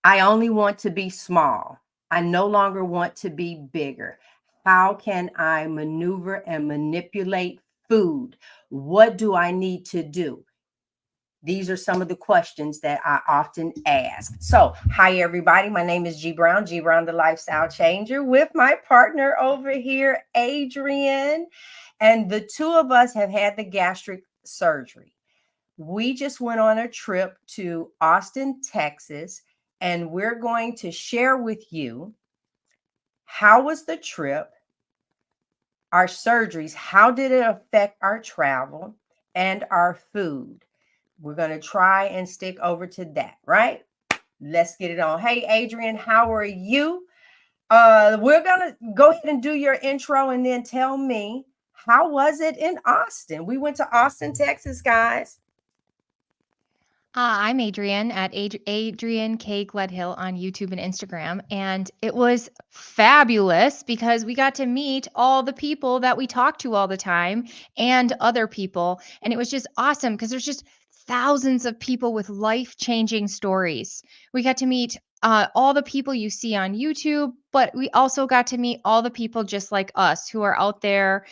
I only want to be small. I no longer want to be bigger. How can I maneuver and manipulate food? What do I need to do? These are some of the questions that I often ask. So, hi everybody. My name is G Brown, G Brown the Lifestyle Changer, with my partner over here, Adrian. And the two of us have had the gastric surgery. We just went on a trip to Austin, Texas, and we're going to share with you how was the trip, our surgeries, how did it affect our travel and our food. We're going to try and stick over to that, right? Let's get it on. Hey, Adrian, how are you? We're going to go ahead and do your intro and then tell me, how was it in Austin? We went to Austin, Texas, guys. I'm Adrian at Adrian K. Gledhill on YouTube and Instagram. And it was fabulous because we got to meet all the people that we talk to all the time and other people. And it was just awesome because there's just thousands of people with life changing stories. We got to meet all the people you see on YouTube, but we also got to meet all the people just like us who are out there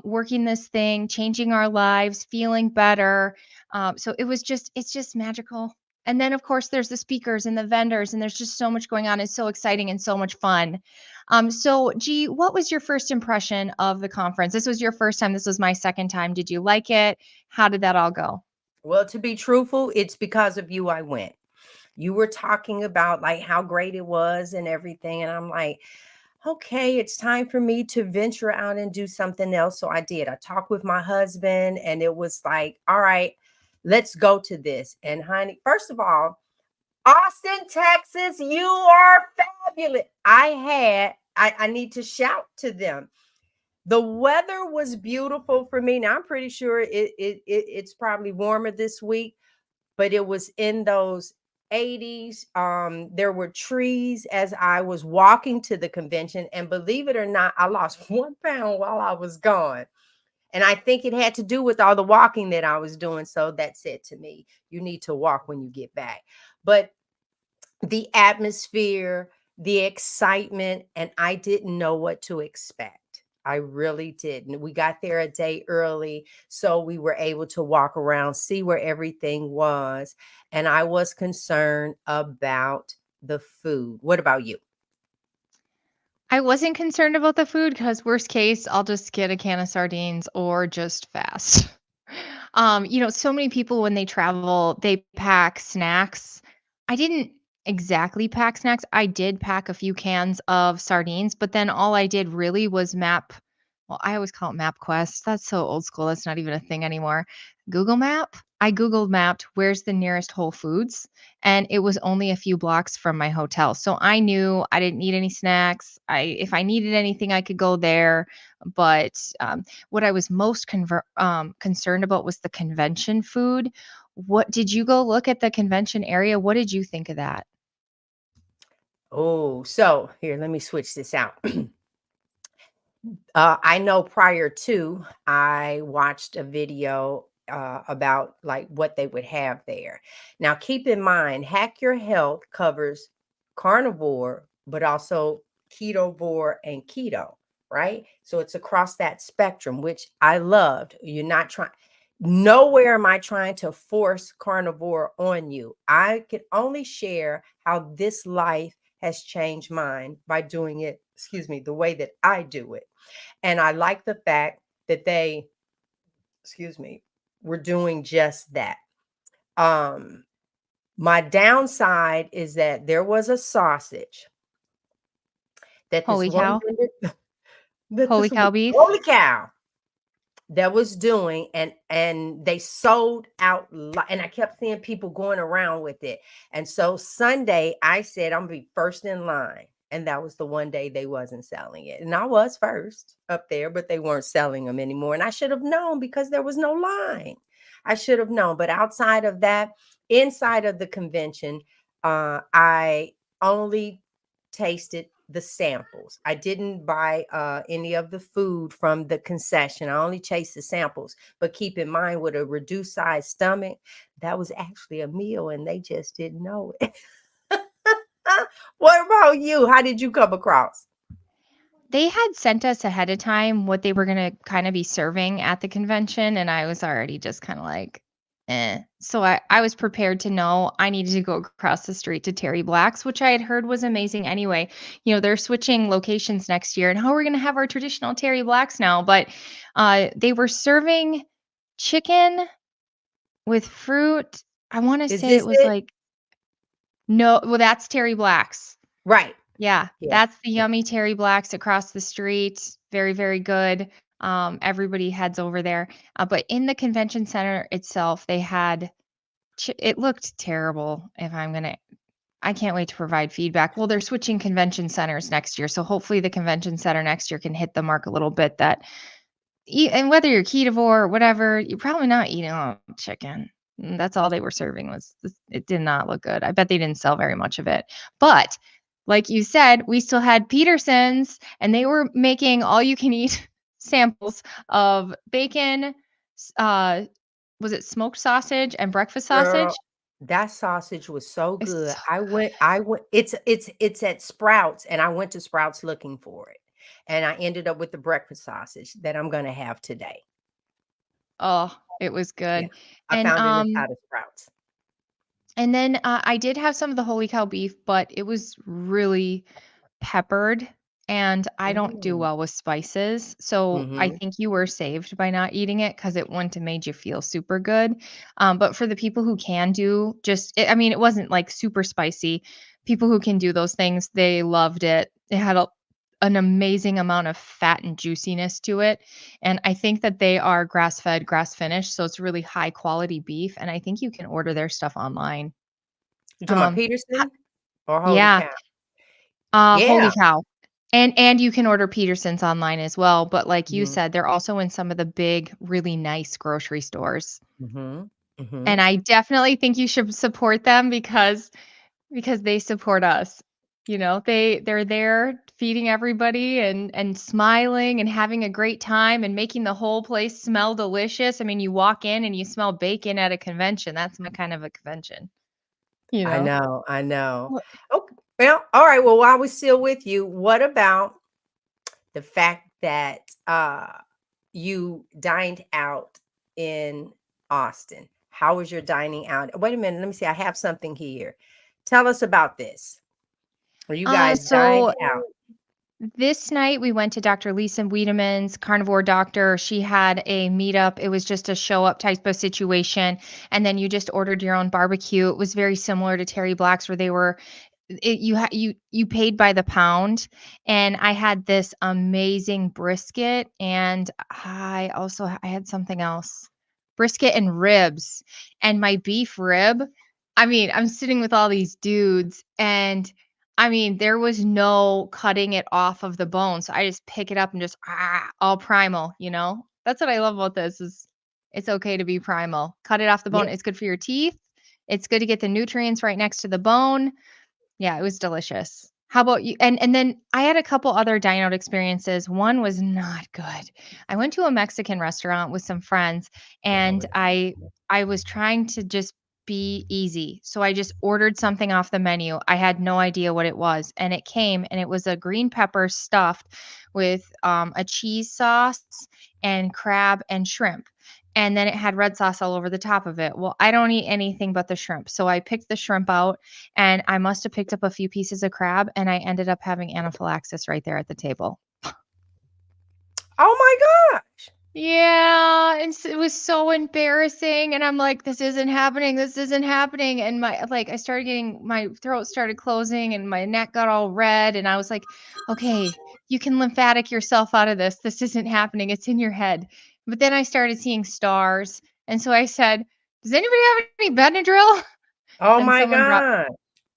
working this thing, changing our lives, feeling better. So it's just magical. And then, of course, there's the speakers and the vendors, and there's just so much going on. It's so exciting and so much fun. So, G, what was your first impression of the conference? This was your first time. This was my second time. Did you like it? How did that all go? Well, to be truthful, it's because of you I went. You were talking about like how great it was and everything. And I'm like, okay, it's time for me to venture out and do something else. So I did. I talked with my husband and it was like, all right, let's go to this. And honey, first of all, Austin, Texas, you are fabulous. I need to shout to them. The weather was beautiful for me. Now I'm pretty sure it's probably warmer this week, but it was in those 80s. There were trees as I was walking to the convention, and believe it or not, I lost 1 pound while I was gone. And I think it had to do with all the walking that I was doing. So that said to me, you need to walk when you get back. But the atmosphere, the excitement, and I didn't know what to expect. I really didn't. We got there a day early, so we were able to walk around, see where everything was. And I was concerned about the food. What about you? I wasn't concerned about the food because worst case, I'll just get a can of sardines or just fast. So many people when they travel, they pack snacks. I didn't exactly pack snacks. I did pack a few cans of sardines, but then all I did really was well, I always call it MapQuest. That's so old school. That's not even a thing anymore. Google Map. I Googled mapped where's the nearest Whole Foods, and it was only a few blocks from my hotel. So I knew I didn't need any snacks. If I needed anything, I could go there. But what I was most concerned about was the convention food. What did you go look at the convention area? What did you think of that? Oh, so here, let me switch this out. I know prior to, I watched a video about like what they would have there. Now, keep in mind, Hack Your Health covers carnivore, but also ketovore and keto, right? So it's across that spectrum, which I loved. You're not trying, nowhere am I trying to force carnivore on you. I can only share how this life has changed mine by doing it, excuse me, the way that I do it. And I like the fact that they, excuse me, were doing just that. Um, my downside is that there was a sausage that this Holy one cow. that Holy this cow beef. holy cow that was doing, and they sold out and I kept seeing people going around with it. And so Sunday I said I'm gonna be first in line. And that was the one day they wasn't selling it. And I was first up there, but they weren't selling them anymore. And I should have known because there was no line. I should have known. But outside of that, inside of the convention, I only tasted the samples. I didn't buy any of the food from the concession. I only chased the samples. But keep in mind, with a reduced size stomach, that was actually a meal and they just didn't know it. What about you? How did you come across? They had sent us ahead of time what they were gonna kinda be serving at the convention, and I was already just kinda like, "Eh." So I was prepared to know I needed to go across the street to Terry Black's, which I had heard was amazing anyway. They're switching locations next year, and how we're gonna have our traditional Terry Black's now, but, they were serving chicken with fruit. I wanna Is say this it was it? like no, well, that's Terry Black's. Right. Yeah, Yeah. that's the yummy Terry Blacks across the street. Very, very good. Everybody heads over there. But in the convention center itself, they had it looked terrible. I can't wait to provide feedback. Well, they're switching convention centers next year, so hopefully the convention center next year can hit the mark a little bit that and whether you're ketovore or whatever, you're probably not eating a lot of chicken. That's all they were serving it did not look good. I bet they didn't sell very much of it. But like you said, we still had Peterson's and they were making all you can eat samples of bacon, uh, was it smoked sausage and breakfast Girl, sausage? that sausage was so It's good. so I went it's at Sprouts, and I went to Sprouts looking for it. And I ended up with the breakfast sausage that I'm gonna have today. oh, it was Yeah. good. I And found it um inside of Sprouts. and then I did have some of the holy cow beef, but it was really peppered, and I don't do Mm. well with spices, so I Mhm. think you were saved by not eating it because it wouldn't have made you feel super good. But for the people who can do I mean, it wasn't like super spicy. People who can do those things, they loved it. It had an amazing amount of fat and juiciness to it, and I think that they are grass-fed, grass-finished, so it's really high quality beef, and I think you can order their stuff online. You talking about Um, Peterson or Holy yeah, Cow? Holy Yeah. cow. And you can order Peterson's online as well, but like you Mhm. said, they're also in some of the big, really nice grocery stores. Mhm. And Mhm. I definitely think you should support them because they support us. They're there feeding everybody and smiling and having a great time and making the whole place smell delicious. I mean, you walk in and you smell bacon at a convention. That's my kind of a convention, you I know? know, I know. Well, Okay. Well, all right. Well, while we're still with you, what about the fact that you dined out in Austin? How was your dining out? Wait a minute, let me see. I have something here. Tell us about this. Where you guys dined so out. This night, we went to Dr. Lisa Wiedemann's Carnivore Doctor. She had a meetup. It was just a show up type of situation. And then you just ordered your own barbecue. It was very similar to Terry Black's, where they were you paid by the pound, and I had this amazing brisket, and I had something else, brisket and ribs, and my beef rib. I mean, I'm sitting with all these dudes, and I mean, there was no cutting it off of the bone, so I just pick it up and just all primal. That's what I love about this is it's okay to be primal. Cut it off the bone. Yeah. It's good for your teeth. It's good to get the nutrients right next to the bone. Yeah, it was delicious. How about you? And then I had a couple other dine out experiences. One was not good. I went to a Mexican restaurant with some friends Well, and I was trying to just be easy. So I just ordered something off the menu. I had no idea what it was, and it came and it was a green pepper stuffed with a cheese sauce and crab and shrimp. And then it had red sauce all over the top of it. Well, I don't eat anything but the shrimp. So I picked the shrimp out and I must have picked up a few pieces of crab, and I ended up having anaphylaxis right there at the table. oh my gosh. Yeah, it was so embarrassing, and I'm like, "This isn't happening, this isn't happening," and I started getting my throat started closing, and my neck got all red, and I was like, "Okay, you can lymphatic yourself out of this. This isn't happening. It's in your head." But then I started seeing stars, and so I said, "Does anybody have any Benadryl?" Oh And my God.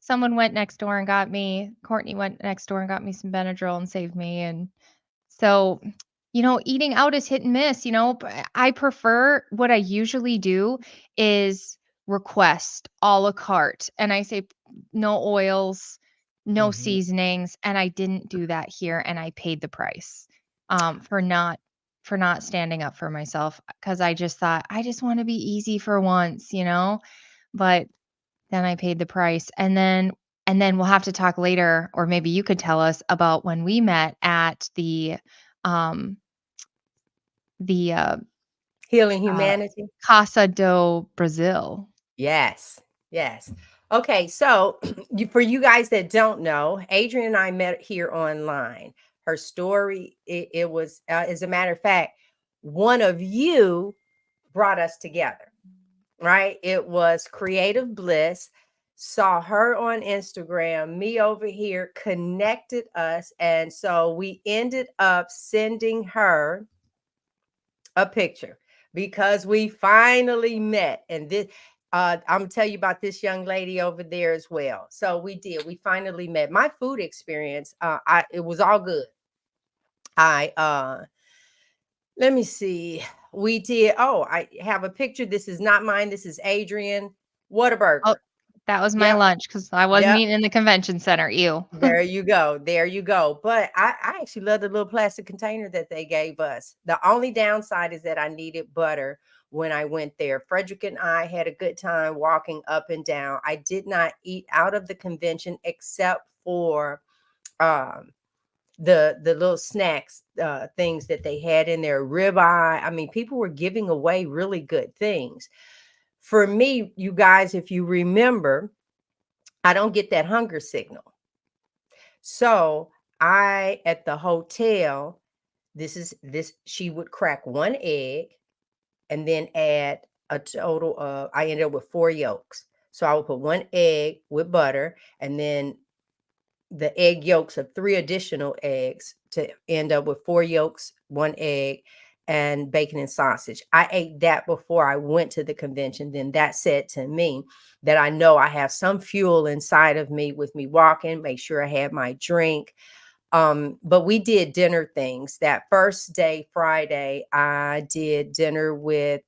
someone went next door and got me Courtney went next door and got me some Benadryl and saved me, and so, eating out is hit and miss, but I prefer what I usually do is request à la carte, and I say no oils, no Mhm. seasonings, and I didn't do that here, and I paid the price, for not standing up for myself because I just thought, "I just wanna be easy for once," but then I paid the price, and then And then we'll have to talk later, or maybe you could tell us about when we met at um, the Healing uh, humanity. Casa do Brazil. Yes. Yes. Okay. So, for you guys that don't know, Adrian and I met here online. Her story, it was, as a matter of fact, one of you brought us together, right? It was Creative Bliss. Saw her on Instagram, me over here, connected us. And so we ended up sending her a picture because we finally met. And this, I'm gonna tell you about this young lady over there as well. So we did. We finally met. My food experience, it was all good. I let me see. We did. Oh, I have a picture. This is not mine. This is Adrian. Oh, Whataburger. that was my Yep. lunch because I wasn't Yep. eating in the convention center. Ew. There you go. There you go. But I actually love the little plastic container that they gave us. The only downside is that I needed butter when I went there. Frederick and I had a good time walking up and down. I did not eat out of the convention except for um the little snacks, things that they had in there, ribeye. I mean, people were giving away really good things. For me, you guys, if you remember, I don't get that hunger signal. So I at the hotel, she would crack one egg and then add a total of, I ended up with four yolks. So I would put one egg with butter and then the egg yolks of three additional eggs to end up with four yolks, one egg, and bacon and sausage. I ate that before I went to the convention. Then that said to me that I know I have some fuel inside of me with me walking, make sure I had my drink. But we did dinner things. That first day, Friday, I did dinner with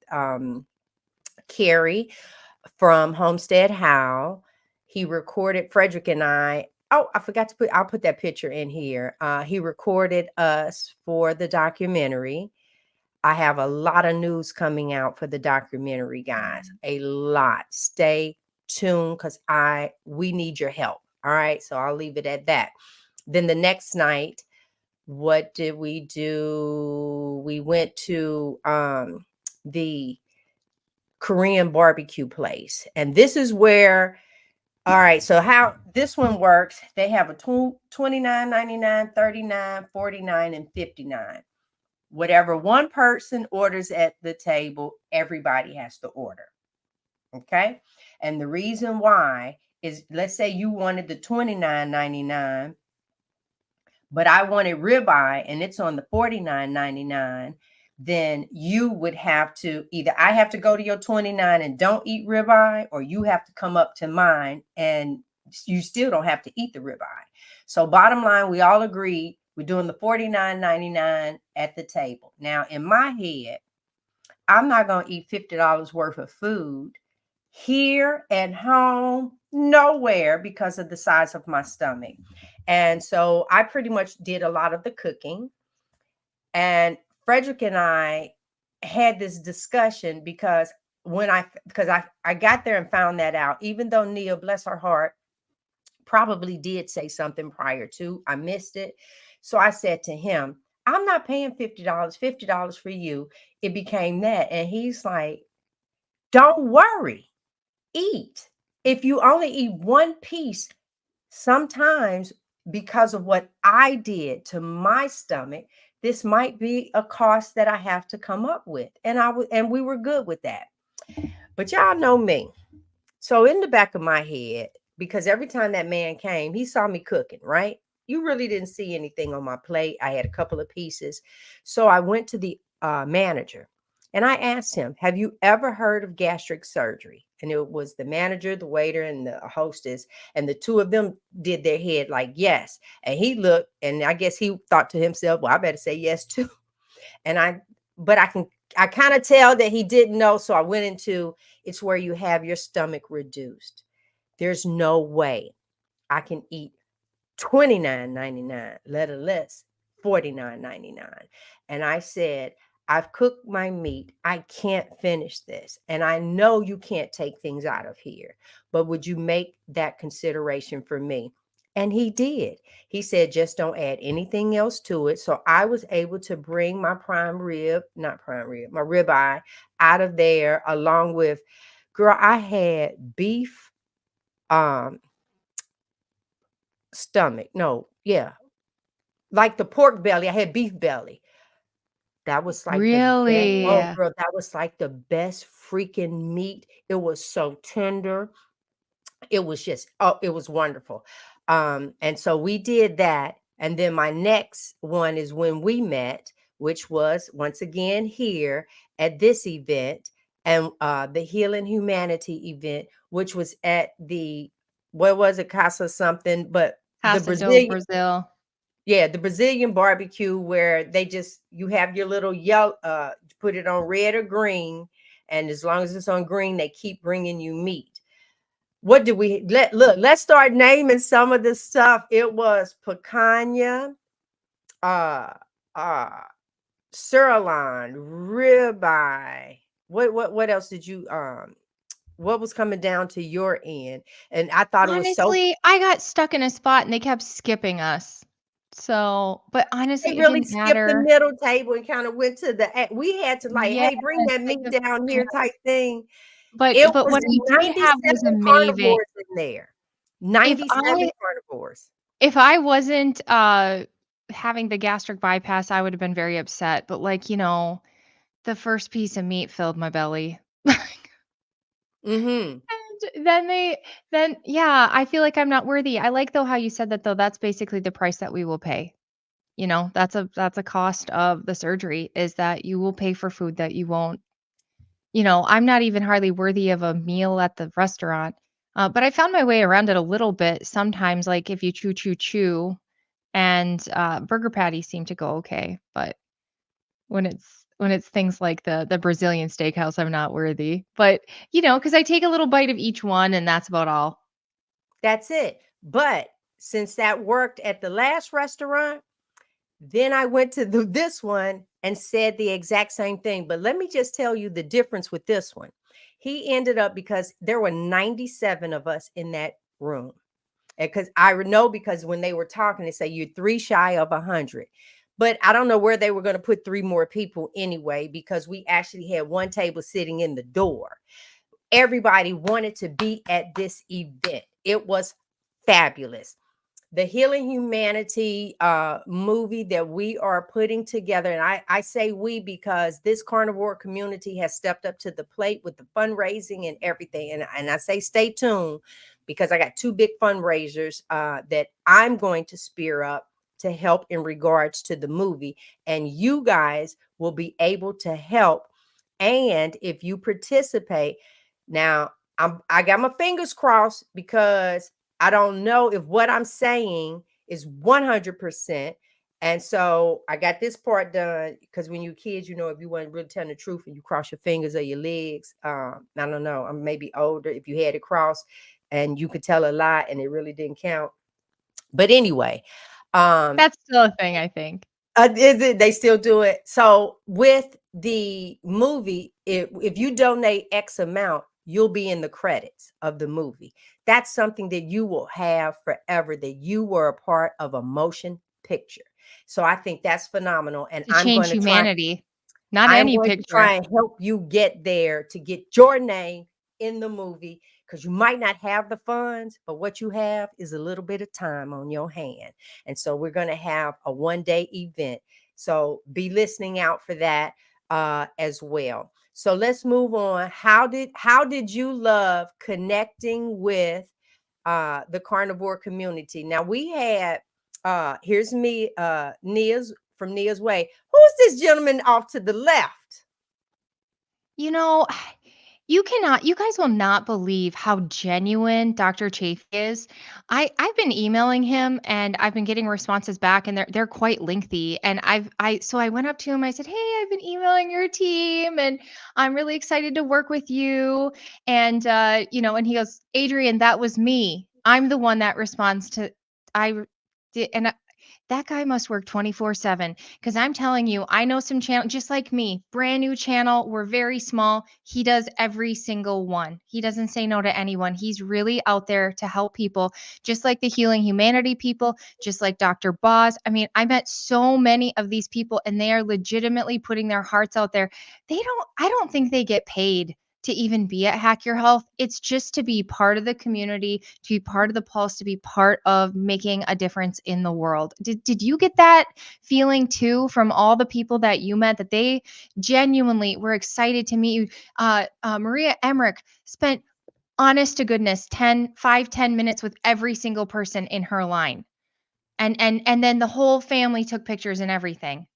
Carrie from Homestead How. He recorded Frederick and I. Oh, I forgot to I'll put that picture in here. He recorded us for the documentary. I have a lot of news coming out for the documentary, guys. A lot. Stay tuned because we need your help. All right. So I'll leave it at that. Then the next night, what did we do? We went to the Korean barbecue place. And this is where, all right, so how this one works, they have a $29.99, $39, $49, and $59. Whatever one person orders at the table, everybody has to order. Okay. And the reason why is, let's say you wanted the $29.99, but I wanted ribeye and it's on the $49.99, then you would have to either, I have to go to your 29 and don't eat ribeye, or you have to come up to mine and you still don't have to eat the ribeye. So bottom line, we all agreed we're doing the $49.99 at the table. Now in my head, I'm not going to eat $50 worth of food here at home, nowhere, because of the size of my stomach. And so I pretty much did a lot of the cooking. And Frederick and I had this discussion because I got there and found that out, even though Nia, bless her heart, probably did say something prior to, I missed it. So I said to him, I'm not paying $50 for you. It became that. And he's like, don't worry, eat. If you only eat one piece, sometimes because of what I did to my stomach, this might be a cost that I have to come up with. And we were good with that. But y'all know me. So in the back of my head, because every time that man came, he saw me cooking, right? You really didn't see anything on my plate. I had a couple of pieces. So I went to the manager and I asked him, have you ever heard of gastric surgery? And it was the manager, the waiter, and the hostess. And the two of them did their head like, yes. And he looked, and I guess he thought to himself, well, I better say yes too. And but I kind of tell that he didn't know. So I went into, it's where you have your stomach reduced. There's no way I can eat $29.99, let alone $49.99. And I said, I've cooked my meat. I can't finish this. And I know you can't take things out of here, but would you make that consideration for me? And he did. He said, just don't add anything else to it. So I was able to bring my prime rib, not prime rib, my ribeye out of there along with, girl, I had beef, um, stomach. No, yeah. Like the pork belly, I had beef belly. That was like the best. Really? Oh, girl, that was like the best freaking meat. It was so tender. It was just, oh, it was wonderful. And so we did that. And then my next one is when we met, which was once again here at this event, and the Healing Humanity event, which was at the, what was it, Casa something, but the Casa do Brazilian, Brazil. yeah, the Brazilian barbecue where they just, you have your little yellow, put it on red or green, and as long as it's on green, they keep bringing you meat. What did we look? Let's start naming some of the stuff. It was picanha, uh, uh, sirloin, ribeye. What else did you What was coming down to your end? And I thought it was so. Honestly, I got stuck in a spot and they kept skipping us. So, but They honestly, it really didn't skipped the matter. middle table and kind of went to we had to like, Yes, hey, bring that like meat the down here yes. type thing. But It but was what I did have 97 was amazing. carnivores in there. If 97 I carnivores. if I wasn't, having the gastric bypass, I would have been very upset, but, like, the first piece of meat filled my belly. Mm-hmm. And then yeah, I feel like I'm not worthy. I like, though, how you said that, though, that's basically the price that we will pay. That's a cost of the surgery, is that you will pay for food that you won't. I'm not even hardly worthy of a meal at the restaurant. But I found my way around it a little bit sometimes, like, if you chew, chew, chew, and, burger patties seem to go okay, but when it's things like the Brazilian steakhouse, I'm not worthy. But, because I take a little bite of each one, and that's about all. That's it. But since that worked at the last restaurant, then I went to this one and said the exact same thing. But let me just tell you the difference with this one. He ended up, because there were 97 of us in that room. Because I know, because when they were talking, they say you're three shy of 100. But I don't know where they were going to put three more people anyway, because we actually had one table sitting in the door. Everybody wanted to be at this event. It was fabulous. The Healing Humanity movie that we are putting together, and I say we because this carnivore community has stepped up to the plate with the fundraising and everything. And I say stay tuned, because I got two big fundraisers that I'm going to spear up to help in regards to the movie. And you guys will be able to help. And if you participate, now I got my fingers crossed, because I don't know if what I'm saying is 100%. And so I got this part done, because when you're kids, if you weren't really telling the truth and you cross your fingers or your legs, I don't know, I'm maybe older if you had it crossed and you could tell a lie and it really didn't count. But anyway, um, That's still a thing, I think. is it? They still do it. So with the movie, if you donate X amount, you'll be in the credits of the movie. That's something that you will have forever, that you were a part of a motion picture. So I think that's phenomenal. And To change humanity, not I am any going to picture. try and help you get there to get your name in the movie, because you might not have the funds, but what you have is a little bit of time on your hand. And so we're going to have a 1-day event. So be listening out for that as well. So let's move on. How did you love connecting with the carnivore community? Now we had here's me, Nia's from Nia's Way. Who's this gentleman off to the left? You know, you guys will not believe how genuine Dr. Chafe is. I've been emailing him and I've been getting responses back, and they're quite lengthy. And I went up to him, I said, "Hey, I've been emailing your team and I'm really excited to work with you." And and he goes, "Adrian, that was me. I'm the one that responds to I did." that guy must work 24/7. Because I'm telling you, I know some channel just like me, brand new channel. We're very small. He does every single one. He doesn't say no to anyone. He's really out there to help people, just like the Healing Humanity people, just like Dr. Boz. I mean, I met so many of these people and they are legitimately putting their hearts out there. I don't think they get paid to even be at Hack Your Health. It's just to be part of the community, to be part of the pulse, to be part of making a difference in the world. Did you get that feeling too from all the people that you met that they genuinely were excited to meet you? Maria Emmerich spent, honest to goodness, 10 minutes with every single person in her line. And then the whole family took pictures and everything.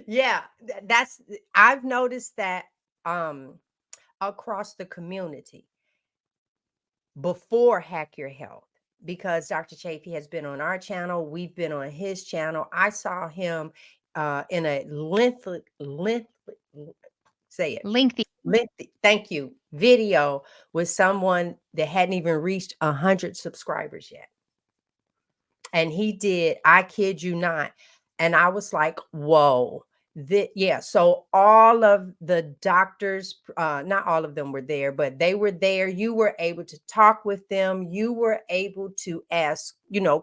Yeah, that's I've noticed that um across the community before Hack Your Health, because Dr. Chafee has been on our channel, we've been on his channel. I saw him in a say it, Lengthy. lengthy, thank you, video with someone that hadn't even reached 100 subscribers yet. And he did, I kid you not. And I was like, whoa. Yeah, so all of the doctors, not all of them were there, but they were there. You were able to talk with them. You were able to ask,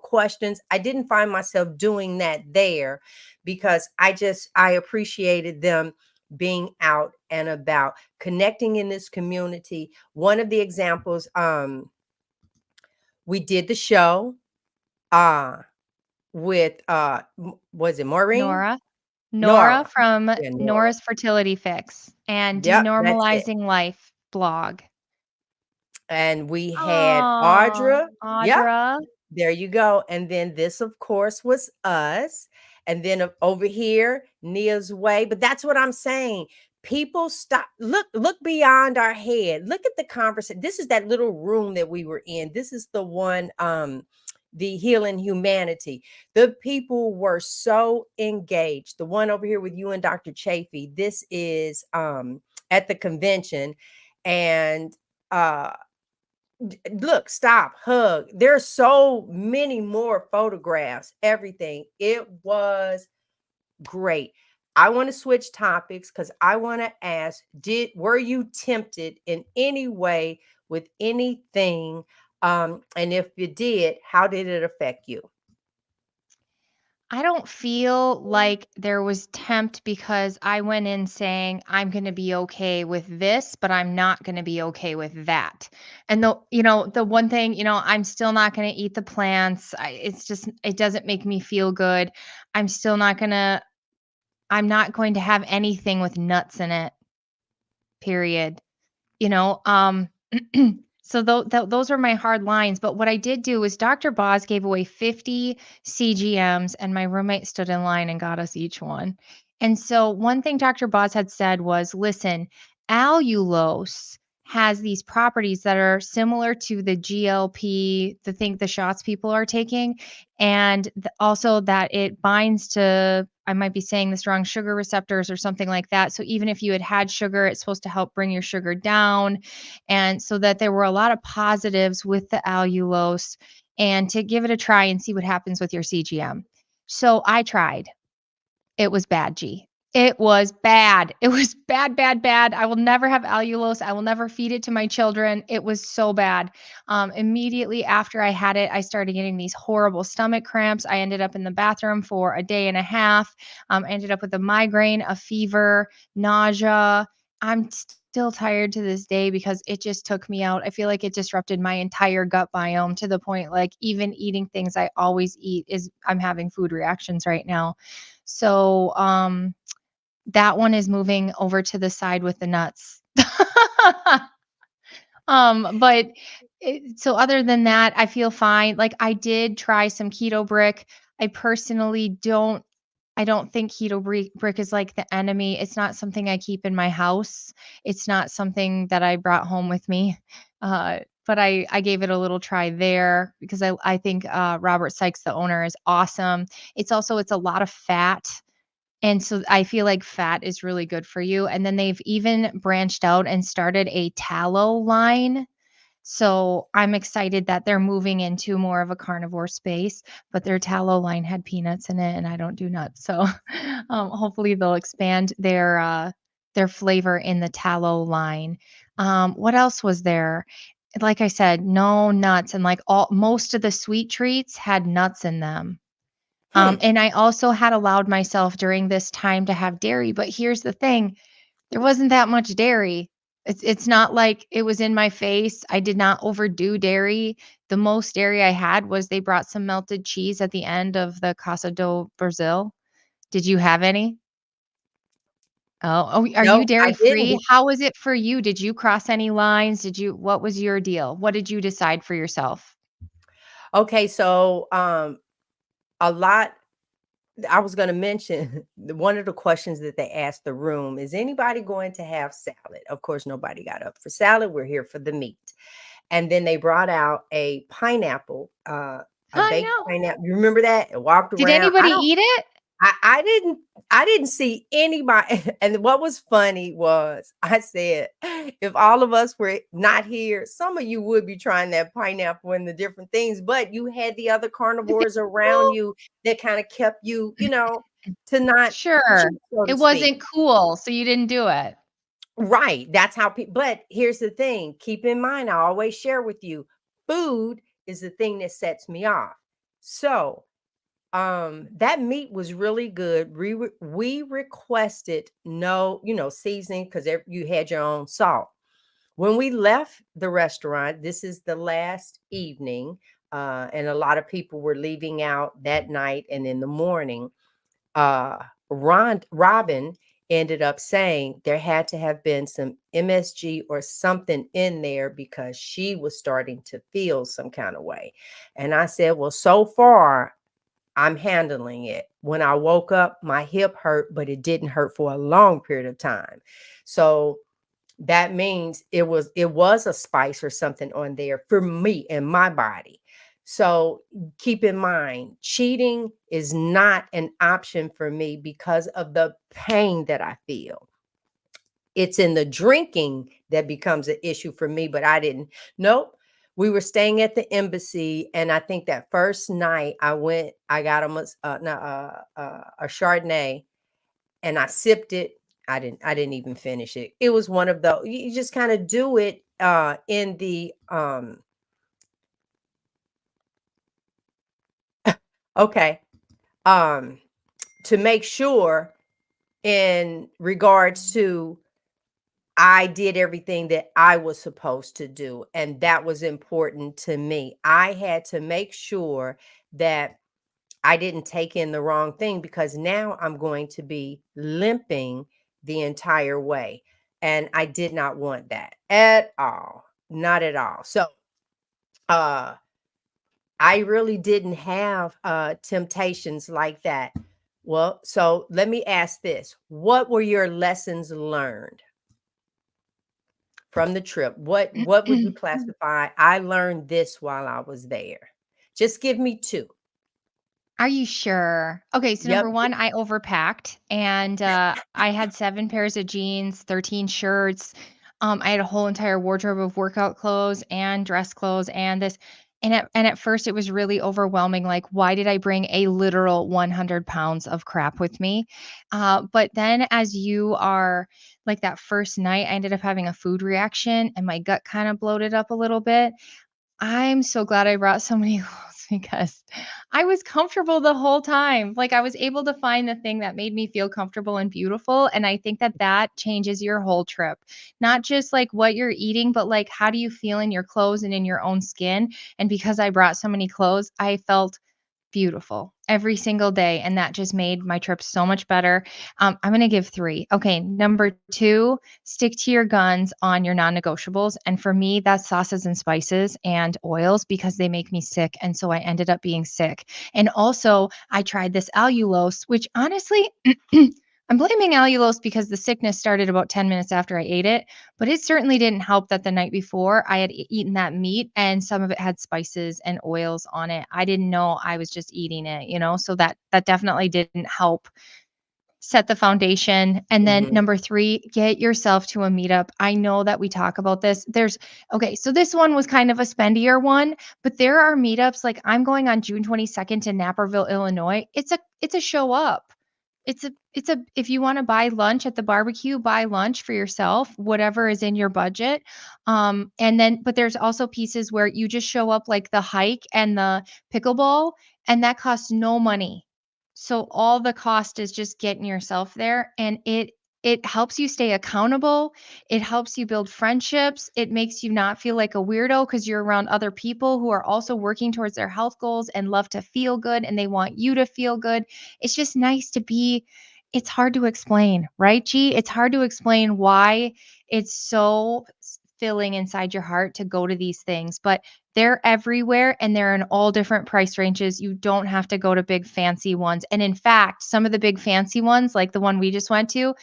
questions. I didn't find myself doing that there because I appreciated them being out and about, connecting in this community. One of the examples, we did the show. With, was it Maureen? Nora. Nora Nora. from Yeah, Nora. Nora's Fertility Fix and Yep, that's it. Denormalizing Life blog. And we had Oh, Audra. Yep, Audra. there you go. And then this, of course, was us. And then over here, Nia's Way. But that's what I'm saying. People stop, look beyond our head. Look at the conversation. This is that little room that we were in. This is the one, the Healing Humanity. The people were so engaged. The one over here with you and Dr. Chafee. This is at the convention. And look, stop, hug. There's so many more photographs, everything. It was great. I want to switch topics because I want to ask, were you tempted in any way with anything? And if you did, how did it affect you? I don't feel like there was tempt because I went in saying I'm going to be okay with this, but I'm not going to be okay with that. And the one thing, I'm still not going to eat the plants. It doesn't make me feel good. I'm still not going to I'm not going to have anything with nuts in it. Period. You know, so those are my hard lines, but what I did do is Dr. Boz gave away 50 CGMs, and my roommate stood in line and got us each one. And so one thing Dr. Boz had said was, "Listen, allulose has these properties that are similar to the GLP, the shots people are taking, and also that it binds to, I might be saying this wrong, sugar receptors or something like that. So even if you had sugar, it's supposed to help bring your sugar down." And so that there were a lot of positives with the allulose, and to give it a try and see what happens with your CGM. So I tried. It was bad, G. It was bad. It was bad, bad, bad. I will never have allulose. I will never feed it to my children. It was so bad. Immediately after I had it, I started getting these horrible stomach cramps. I ended up in the bathroom for a day and a half. I ended up with a migraine, a fever, nausea. I'm still tired to this day because it just took me out. I feel like it disrupted my entire gut biome to the point like even eating things I always eat I'm having food reactions right now. So, that one is moving over to the side with the nuts. But so other than that, I feel fine. Like I did try some keto brick. I personally I don't think brick is like the enemy. It's not something I keep in my house. It's not something that I brought home with me. But I gave it a little try there because I think Robert Sykes, the owner, is awesome. It's a lot of fat. And so I feel like fat is really good for you. And then they've even branched out and started a tallow line So I'm excited that they're moving into more of a carnivore space, but their tallow line had peanuts in it, and I don't do nuts. So hopefully they'll expand their flavor in the tallow line. What else was there? Like I said, no nuts, and like all most of the sweet treats had nuts in them. Hmm. And I also had allowed myself during this time to have dairy, but here's the thing, there wasn't that much dairy. It's not like it was in my face. I did not overdo dairy. The most dairy I had was they brought some melted cheese at the end of the Casa do Brazil. Did you have any? Oh, are you No, I dairy free? didn't. How was it for you? Did you cross any lines? What was your deal? What did you decide for yourself? Okay, so a lot I was going to mention one of the questions that they asked the room is anybody going to have salad? Of course, nobody got up for salad. We're here for the meat. And then they brought out a pineapple, a I baked know. pineapple. You remember that? It walked Did around. anybody eat it? I didn't see anybody. And what was funny was I said, if all of us were not here, some of you would be trying that pineapple and the different things, but you had the other Did they carnivores around know? you that kind of kept you, to not Sure. cheat, so to It speak. wasn't cool, so you didn't do it. Right. That's how people, but here's the thing. Keep in mind, I always share with you, food is the thing that sets me off. So that meat was really good. We requested no, seasoning because you had your own salt. When we left the restaurant, this is the last evening, and a lot of people were leaving out that night and in the morning. Robin ended up saying there had to have been some MSG or something in there because she was starting to feel some kind of way. And I said, well, so far I'm handling it. When I woke up, my hip hurt, but it didn't hurt for a long period of time. So that means it was a spice or something on there for me and my body. So keep in mind, cheating is not an option for me because of the pain that I feel. It's in the drinking that becomes an issue for me, but I didn't. Nope. We were staying at the embassy, and I think that first night I got a Chardonnay, and I sipped it. I didn't even finish it. It was one of the you just kind of do it in the okay. Um to make sure in regards to I did everything that I was supposed to do, and that was important to me. I had to make sure that I didn't take in the wrong thing because now I'm going to be limping the entire way. And I did not want that at all. Not at all. So uh I really didn't have temptations like that. Well, so let me ask this. What were your lessons learned from the trip? What would you classify? I learned this while I was there. Just give me two. Are you sure? Okay, so Yep. number 1, I overpacked, and, I had 7 pairs of jeans, 13 shirts. I had a whole entire wardrobe of workout clothes and dress clothes and this and at first, it was really overwhelming, like, why did I bring a literal 100 pounds of crap with me? But then as you are like, that first night, I ended up having a food reaction, and my gut kinda bloated up a little bit. I'm so glad I brought so many clothes because I was comfortable the whole time. Like, I was able to find the thing that made me feel comfortable and beautiful, and I think that that changes your whole trip. Not just, like, what you're eating, but, like, how do you feel in your clothes and in your own skin, and because I brought so many clothes, I felt beautiful every single day, and that just made my trip so much better. I'm gonna give 3. Okay, number 2, stick to your guns on your non-negotiables, and for me, that's sauces and spices and oils because they make me sick, and so I ended up being sick. And also, I tried this allulose, which honestly I'm blaming allulose because the sickness started about 10 minutes after I ate it, but it certainly didn't help that the night before I had eaten that meat and some of it had spices and oils on it. I didn't know I was just eating it, so that definitely didn't help set the foundation. And then Mhm. number 3, get yourself to a meetup. I know that we talk about this. Okay, so this one was kind of a spendier one, but there are meetups like I'm going on June 22nd to Naperville, Illinois. It's a show up. It's a if you want to buy lunch at the barbecue, buy lunch for yourself, whatever is in your budget. And then but there's also pieces where you just show up like the hike and the pickleball, and that costs no money. So all the cost is just getting yourself there, and it helps you stay accountable. It helps you build friendships. It makes you not feel like a weirdo because you're around other people who are also working towards their health goals and love to feel good and they want you to feel good. It's just nice to be. It's hard to explain, right, G? It's hard to explain why it's so filling inside your heart to go to these things, but they're everywhere and they're in all different price ranges. You don't have to go to big fancy ones. And in fact, some of the big fancy ones, like the one we just went to,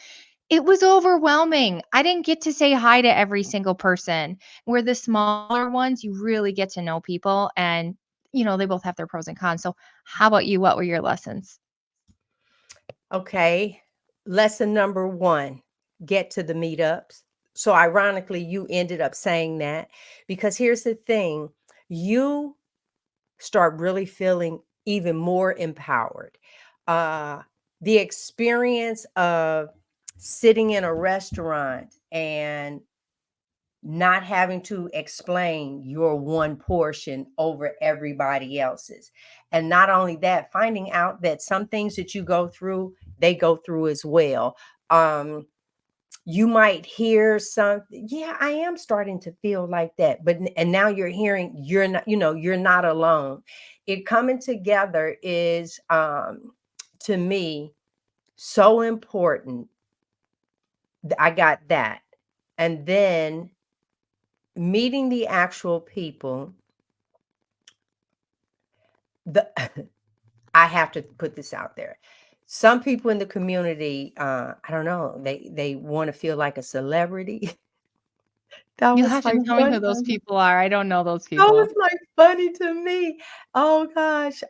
it was overwhelming. I didn't get to say hi to every single person. Where the smaller ones, you really get to know people and they both have their pros and cons. So, how about you? What were your lessons? Okay. Lesson number 1, get to the meetups. So ironically, you ended up saying that because here's the thing, you start really feeling even more empowered. Uh, the experience of sitting in a restaurant and not having to explain your one portion over everybody else's. And not only that, finding out that some things that you go through, they go through as well. Um, you might hear something, yeah, I am starting to feel like that. And now you're hearing you're not, you're not alone. It coming together is to me so important. I got that. And then meeting the actual people, the I have to put this out there. Some people in the community, I don't know, they want to feel like a celebrity. That You was have to like tell me funny. who those people are. I don't know those That was people. like funny to me. Oh gosh,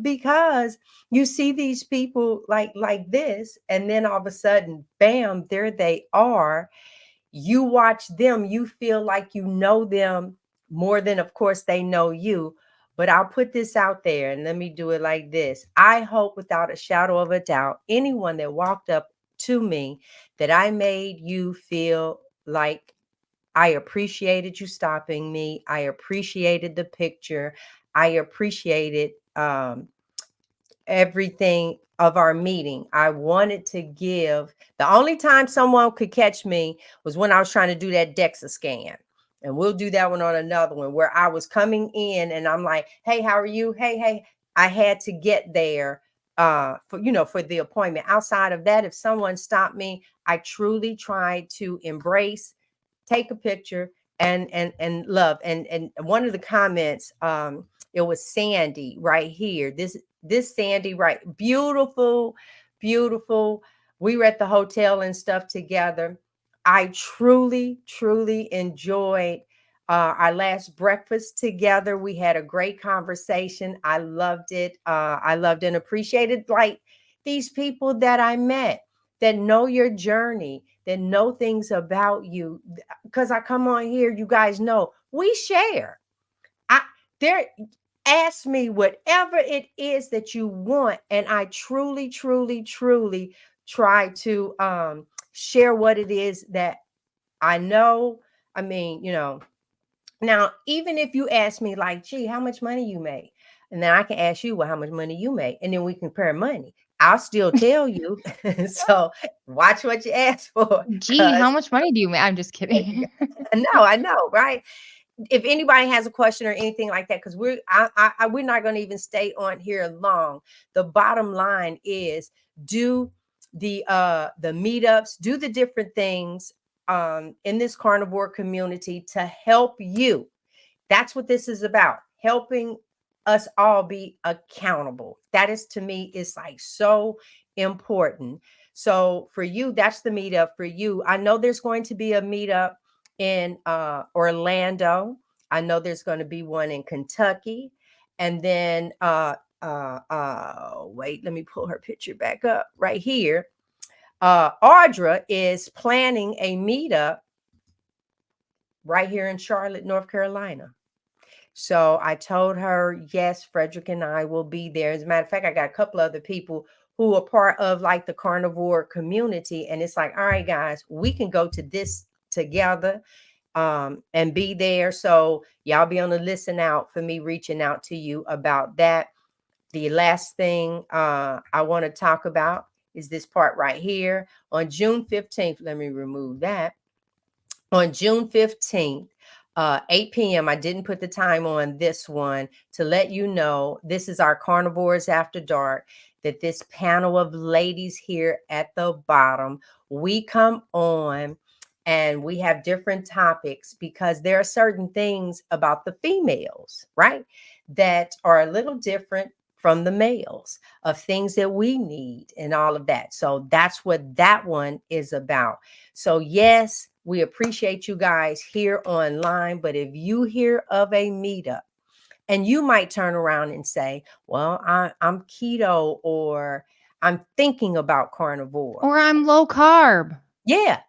because you see these people like this, and then all of a sudden, bam, there they are. You watch them, you feel like you know them more than, of course, they know you. But I'll put this out there and let me do it like this. I hope without a shadow of a doubt, anyone that walked up to me, that I made you feel like I appreciated you stopping me. I appreciated the picture. I appreciated everything of our meeting. I wanted to give. The only time someone could catch me was when I was trying to do that DEXA scan. And we'll do that one on another one where I was coming in and I'm like, hey, how are you? Hey, hey. I had to get there for the appointment. Outside of that, if someone stopped me, I truly tried to embrace, take a picture, and love. And one of the comments, it was Sandy right here. This Sandy, right? Beautiful, beautiful. We were at the hotel and stuff together. I truly, truly enjoyed our last breakfast together. We had a great conversation. I loved it. I loved and appreciated like these people that I met that know your journey, that know things about you. Because I come on here, you guys know we share. I there ask me whatever it is that you want, and I truly, truly, truly try to share what it is that I know. I mean, now even if you ask me like, gee, how much money you make? And then I can ask you, well, how much money you make? And then we compare money. I'll still tell you. So watch what you ask for. Gee, how Cause much money do you make? I'm just kidding. I know, right? If anybody has a question or anything like that, because we're not going to even stay on here long. The bottom line is do the meetups, do the different things in this carnivore community to help you. That's what this is about, helping us all be accountable. That is, to me, is like so important. So for you, that's the meetup for you. I know there's going to be a meetup in Orlando. I know there's going to be one in Kentucky. And then wait, let me pull her picture back up right here. Audra is planning a meetup right here in Charlotte, North Carolina. So I told her, yes, Frederick and I will be there. As a matter of fact, I got a couple other people who are part of like the carnivore community. And it's like, all right, guys, we can go to this together and be there. So y'all be on the listen out for me reaching out to you about that. The last thing I want to talk about is this part right here. On June 15th, let me remove that. On June 15th, 8 p.m. I didn't put the time on this one to let you know this is our Carnivores After Dark, that this panel of ladies here at the bottom, we come on and we have different topics because there are certain things about the females, right, that are a little different from the males, of things that we need and all of that. So that's what that one is about. So yes, we appreciate you guys here online, but if you hear of a meetup and you might turn around and say, well, I'm keto, or I'm thinking about carnivore. Or I'm low carb. Yeah,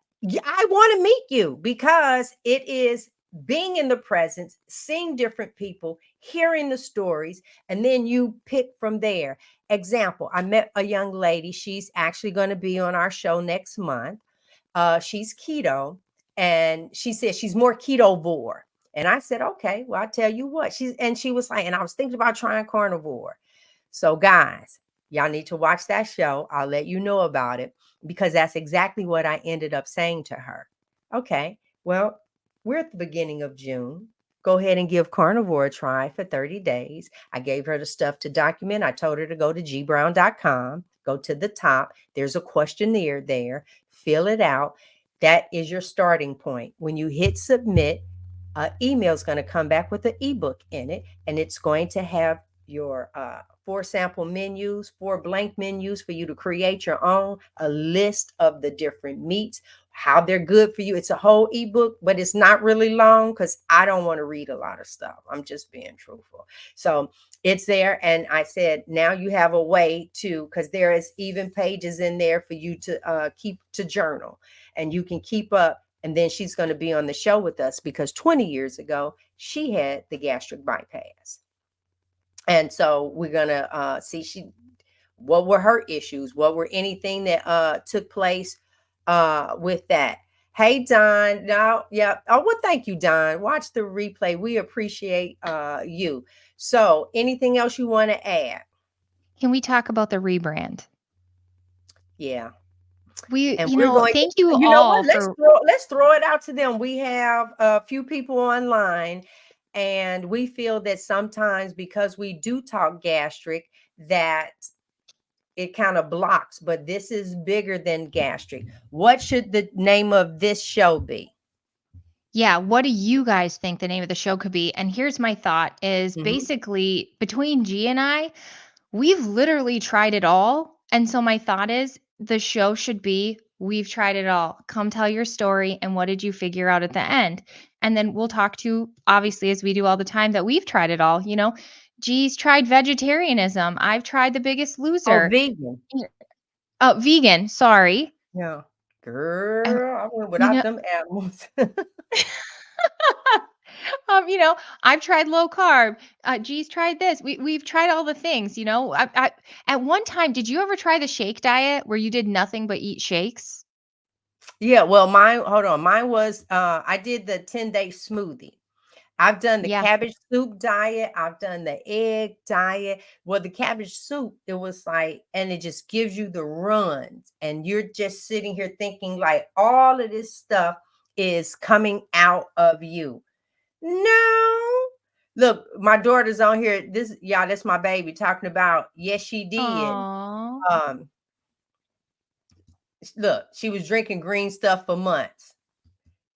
I want to meet you because it is being in the presence, seeing different people, hearing the stories, and then you pick from there. Example, I met a young lady. She's actually going to be on our show next month. She's keto, and she said she's more ketovore. And I said, okay, well, I tell you what, she was like, and I was thinking about trying carnivore. So, guys, y'all need to watch that show. I'll let you know about it because that's exactly what I ended up saying to her. Okay, well, we're at the beginning of June. Go ahead and give carnivore a try for 30 days. I gave her the stuff to document. I told her to go to gbrown.com, go to the top. There's a questionnaire there. Fill it out. That is your starting point. When you hit submit, an email is going to come back with an ebook in it, and it's going to have your 4 sample menus, 4 blank menus for you to create your own, a list of the different meats, how they're good for you. It's a whole ebook, but it's not really long because I don't want to read a lot of stuff. I'm just being truthful. So it's there. And I said, now you have a way to, because there is even pages in there for you to keep to journal, and you can keep up. And then she's going to be on the show with us because 20 years ago, she had the gastric bypass. And so we're going to see what were her issues, what were anything that took place with that. Hey, Don. Now, yeah. Oh, well, thank you, Don. Watch the replay. We appreciate you. So anything else you want to add? Can we talk about the rebrand? Yeah. We, And we're going to, thank you you know what? all for Let's throw it out to them. We have a few people online, and we feel that sometimes because we do talk gastric, that it kind of blocks, but this is bigger than gastric. What should the name of this show be? Yeah, what do you guys think the name of the show could be? And here's my thought is Mhm. basically between G and I, we've literally tried it all. And so my thought is the show should be we've tried it all. Come tell your story and what did you figure out at the end? And then we'll talk to obviously as we do all the time that we've tried it all, G's tried vegetarianism. I've tried The Biggest Oh, Loser. vegan. Vegan, sorry. Yeah. Uh, Girl, I went you without know, them animals. you know, I've tried low carb. G's tried this. We've tried all the things. At one time, did you ever try the shake diet where you did nothing but eat shakes? Yeah, well, mine, hold on. Mine was I did the 10-day smoothie. I've done the Yeah. cabbage soup diet. I've done the egg diet. Well, the cabbage soup, it was like, and it just gives you the runs. And you're just sitting here thinking like all of this stuff is coming out of you. No. Look, my daughter's on here. Y'all, that's my baby talking about, yes, she did. Aw. Um, Look, she was drinking green stuff for months.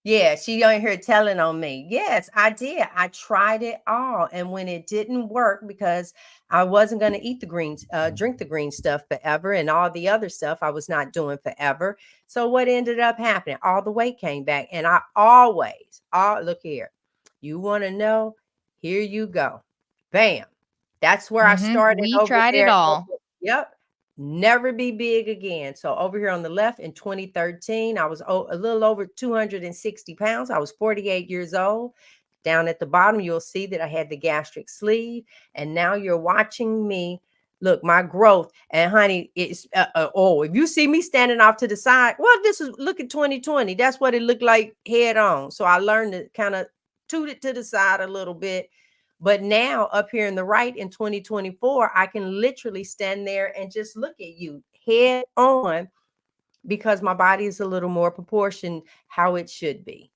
Yeah, she on here telling on me. Yes, I did. I tried it all. And when it didn't work, because I wasn't going to eat the greens, drink the green stuff forever, and all the other stuff I was not doing forever. So what ended up happening? All the weight came back. And I always, look here. You want to know? Here you go. Bam. That's where I started We over tried it there. all. Yep. never be big again. So over here on the left in 2013, I was a little over 260 pounds. I was 48 years old. Down at the bottom, you'll see that I had the gastric sleeve. And now you're watching me. Look, my growth. And honey, it's oh, if you see me standing off to the side, well, this is look at 2020. That's what it looked like head on. So I learned to kind of toot it to the side a little bit. But now up here in the right in 2024, I can literally stand there and just look at you head on because my body is a little more proportioned how it should be.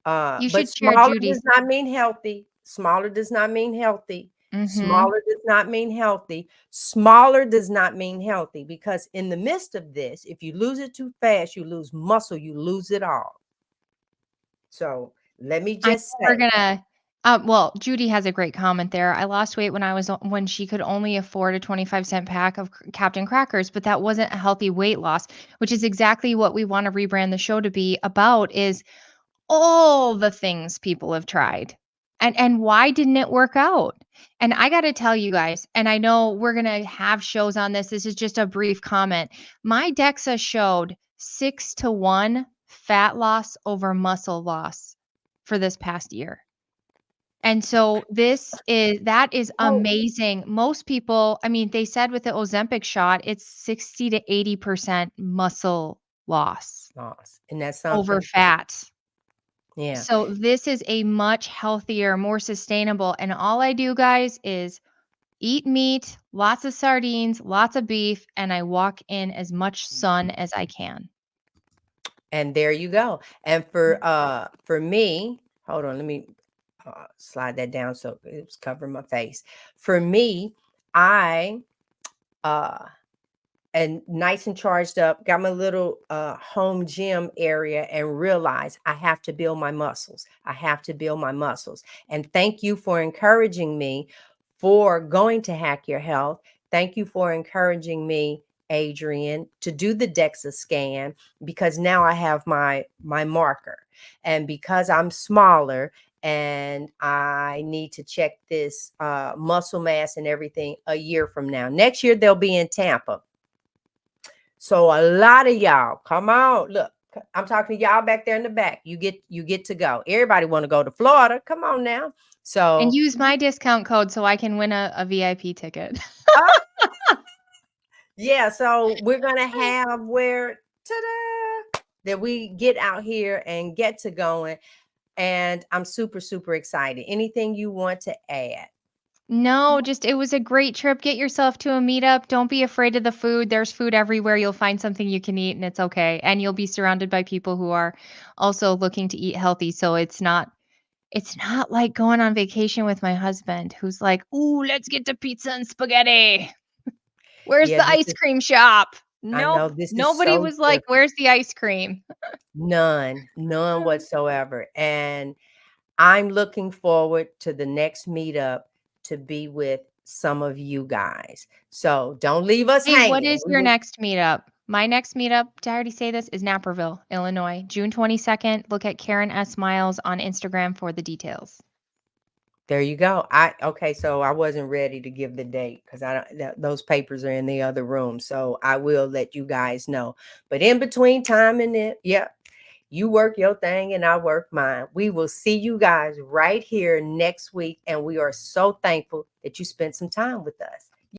You But should share smaller Judy's. does not mean healthy. Smaller does not mean healthy. Mhm. Smaller does not mean healthy. Smaller does not mean healthy because in the midst of this, if you lose it too fast, you lose muscle, you lose it all. So let me I know just we're say, gonna well, Judy has a great comment there. I lost weight when I was when she could only afford a 25-cent pack of Captain Crackers, but that wasn't a healthy weight loss, which is exactly what we want to rebrand the show to be about is all the things people have tried. And why didn't it work out? And I got to tell you guys, and I know we're going to have shows on this. This is just a brief comment. My DEXA showed 6-1 fat loss over muscle loss for this past year. And so that is oh, amazing. Most people, I mean, they said with the Ozempic shot, it's 60 to 80% muscle loss loss. And that's over something. fat. Yeah. So this is a much healthier, more sustainable. And all I do, guys, is eat meat, lots of sardines, lots of beef, and I walk in as much sun as I can. And there you go. And for me, hold on, let me slide that down so it's covering my face. For me, I uh and nice and charged up, got my little home gym area and realized I have to build my muscles. I have to build my muscles. And thank you for encouraging me for going to Hack Your Health. Thank you for encouraging me, Adrian, to do the DEXA scan because now I have my marker. And because I'm smaller and I need to check this muscle mass and everything a year from now. Next year, they'll be in Tampa. So a lot of y'all, come on. Look, I'm talking to y'all back there in the back. You get to go. Everybody want to go to Florida. Come on now. And So use my discount code so I can win a VIP ticket. yeah, so we're gonna have where ta-da that we get out here and get to going. And I'm super, super excited. Anything you want to add? No, just it was a great trip. Get yourself to a meetup. Don't be afraid of the food. There's food everywhere. You'll find something you can eat and it's okay. And you'll be surrounded by people who are also looking to eat healthy. So it's not like going on vacation with my husband who's like, "Ooh, let's get to pizza and spaghetti. Where's Yeah, the this ice is cream shop?" I know Nope. this is Nobody so was like, different. "Where's the ice cream?" None whatsoever. And I'm looking forward to the next meetup to be with some of you guys. So don't leave us Hey, what hanging. is your next meetup? My next meetup, did I already say this, is Naperville, Illinois, June 22nd. Look at Karen S. Miles on Instagram for the details. There you go. Okay, so I wasn't ready to give the date because I don't those papers are in the other room. So I will let you guys know. But in between time and it, yeah, you work your thing and I work mine. We will see you guys right here next week. And we are so thankful that you spent some time with us.